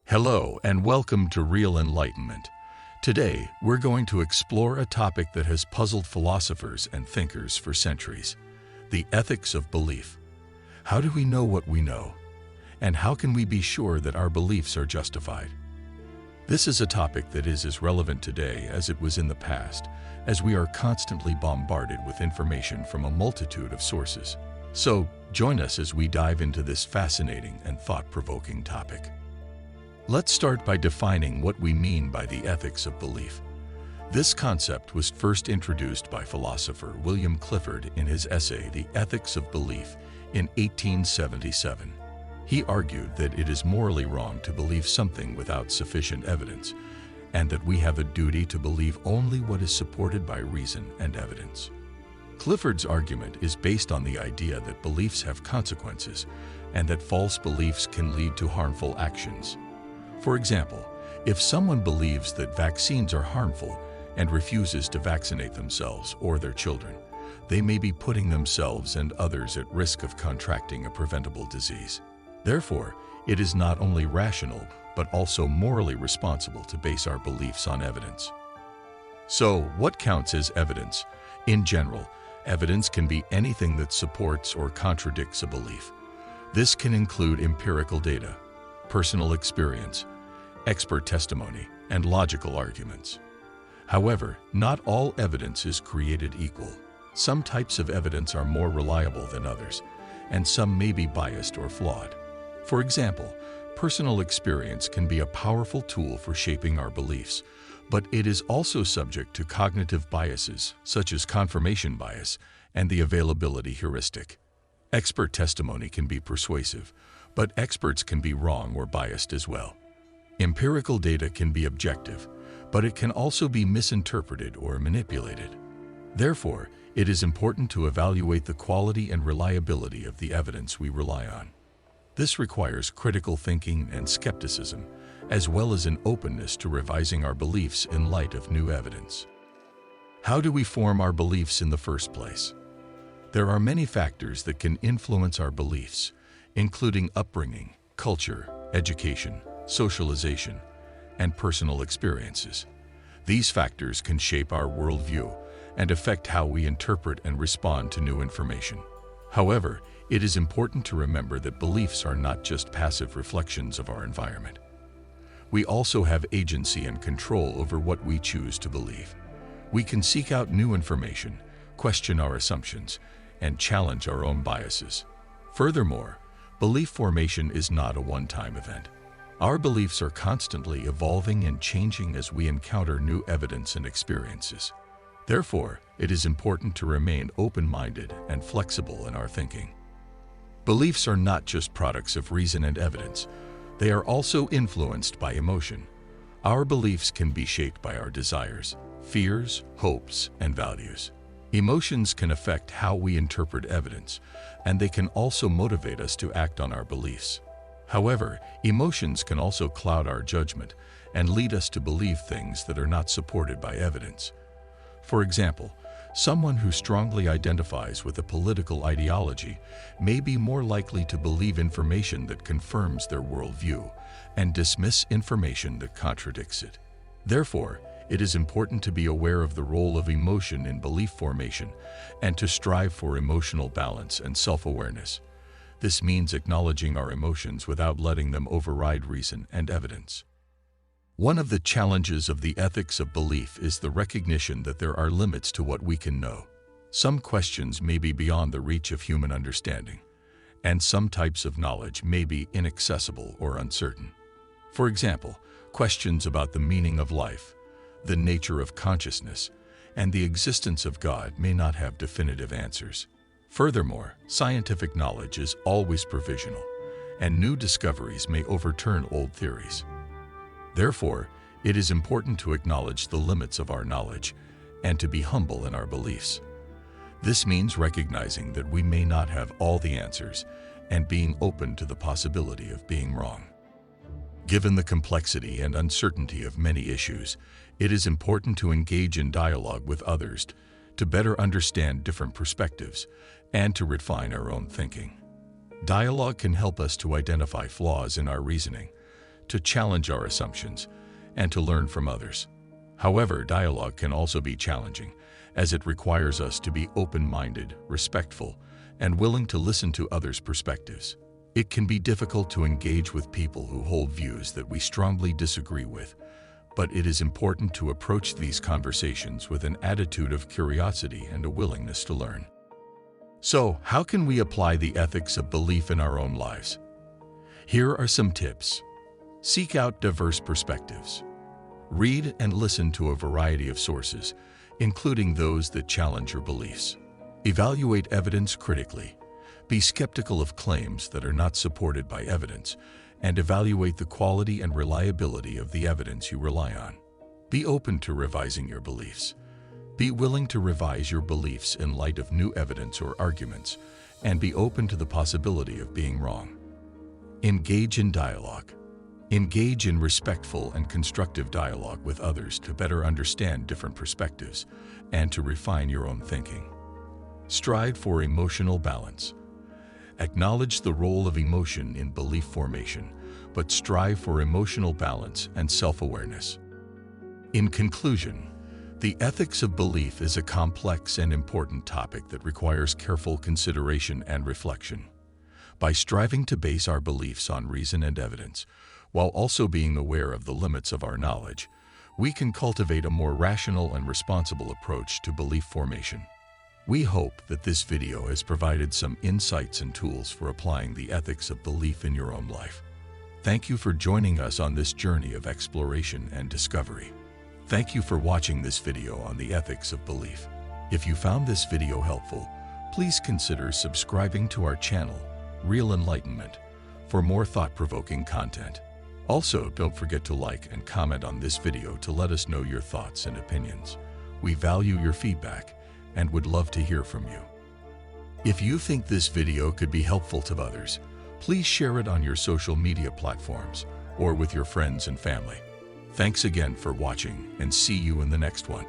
Hello and welcome to Real Enlightenment. Today, we're going to explore a topic that has puzzled philosophers and thinkers for centuries: the ethics of belief. How do we know what we know? And how can we be sure that our beliefs are justified? This is a topic that is as relevant today as it was in the past, as we are constantly bombarded with information from a multitude of sources. So, join us as we dive into this fascinating and thought-provoking topic. Let's start by defining what we mean by the ethics of belief. This concept was first introduced by philosopher William Clifford in his essay The Ethics of Belief in 1877. He argued that it is morally wrong to believe something without sufficient evidence, and that we have a duty to believe only what is supported by reason and evidence. Clifford's argument is based on the idea that beliefs have consequences, and that false beliefs can lead to harmful actions. For example, if someone believes that vaccines are harmful and refuses to vaccinate themselves or their children, they may be putting themselves and others at risk of contracting a preventable disease. Therefore, it is not only rational, but also morally responsible to base our beliefs on evidence. So, what counts as evidence? In general, evidence can be anything that supports or contradicts a belief. This can include empirical data, personal experience, expert testimony, and logical arguments. However, not all evidence is created equal. Some types of evidence are more reliable than others, and some may be biased or flawed. For example, personal experience can be a powerful tool for shaping our beliefs, but it is also subject to cognitive biases, such as confirmation bias and the availability heuristic. Expert testimony can be persuasive, but experts can be wrong or biased as well. Empirical data can be objective, but it can also be misinterpreted or manipulated. Therefore, it is important to evaluate the quality and reliability of the evidence we rely on. This requires critical thinking and skepticism, as well as an openness to revising our beliefs in light of new evidence. How do we form our beliefs in the first place? There are many factors that can influence our beliefs, including upbringing, culture, education, socialization, and personal experiences. These factors can shape our worldview and affect how we interpret and respond to new information. However, it is important to remember that beliefs are not just passive reflections of our environment. We also have agency and control over what we choose to believe. We can seek out new information, question our assumptions, and challenge our own biases. Furthermore, belief formation is not a one-time event. Our beliefs are constantly evolving and changing as we encounter new evidence and experiences. Therefore, it is important to remain open-minded and flexible in our thinking. Beliefs are not just products of reason and evidence. They are also influenced by emotion. Our beliefs can be shaped by our desires, fears, hopes, and values. Emotions can affect how we interpret evidence, and they can also motivate us to act on our beliefs. However, emotions can also cloud our judgment and lead us to believe things that are not supported by evidence. For example, someone who strongly identifies with a political ideology may be more likely to believe information that confirms their worldview and dismiss information that contradicts it. Therefore, it is important to be aware of the role of emotion in belief formation and to strive for emotional balance and self-awareness. This means acknowledging our emotions without letting them override reason and evidence. One of the challenges of the ethics of belief is the recognition that there are limits to what we can know. Some questions may be beyond the reach of human understanding, and some types of knowledge may be inaccessible or uncertain. For example, questions about the meaning of life, the nature of consciousness, and the existence of God may not have definitive answers. Furthermore, scientific knowledge is always provisional, and new discoveries may overturn old theories. Therefore, it is important to acknowledge the limits of our knowledge and to be humble in our beliefs. This means recognizing that we may not have all the answers and being open to the possibility of being wrong. Given the complexity and uncertainty of many issues, it is important to engage in dialogue with others to better understand different perspectives and to refine our own thinking. Dialogue can help us to identify flaws in our reasoning, to challenge our assumptions, and to learn from others. However, dialogue can also be challenging, as it requires us to be open-minded, respectful, and willing to listen to others' perspectives. It can be difficult to engage with people who hold views that we strongly disagree with, but it is important to approach these conversations with an attitude of curiosity and a willingness to learn. So, how can we apply the ethics of belief in our own lives? Here are some tips. Seek out diverse perspectives. Read and listen to a variety of sources, including those that challenge your beliefs. Evaluate evidence critically. Be skeptical of claims that are not supported by evidence, and evaluate the quality and reliability of the evidence you rely on. Be open to revising your beliefs. Be willing to revise your beliefs in light of new evidence or arguments, and be open to the possibility of being wrong. Engage in dialogue. Engage in respectful and constructive dialogue with others to better understand different perspectives and to refine your own thinking. Strive for emotional balance. Acknowledge the role of emotion in belief formation, but strive for emotional balance and self-awareness. In conclusion, the ethics of belief is a complex and important topic that requires careful consideration and reflection. By striving to base our beliefs on reason and evidence, while also being aware of the limits of our knowledge, we can cultivate a more rational and responsible approach to belief formation. We hope that this video has provided some insights and tools for applying the ethics of belief in your own life. Thank you for joining us on this journey of exploration and discovery. Thank you for watching this video on the ethics of belief. If you found this video helpful, please consider subscribing to our channel, Real Enlightenment, for more thought-provoking content. Also, don't forget to like and comment on this video to let us know your thoughts and opinions. We value your feedback and would love to hear from you. If you think this video could be helpful to others, please share it on your social media platforms or with your friends and family. Thanks again for watching, and see you in the next one.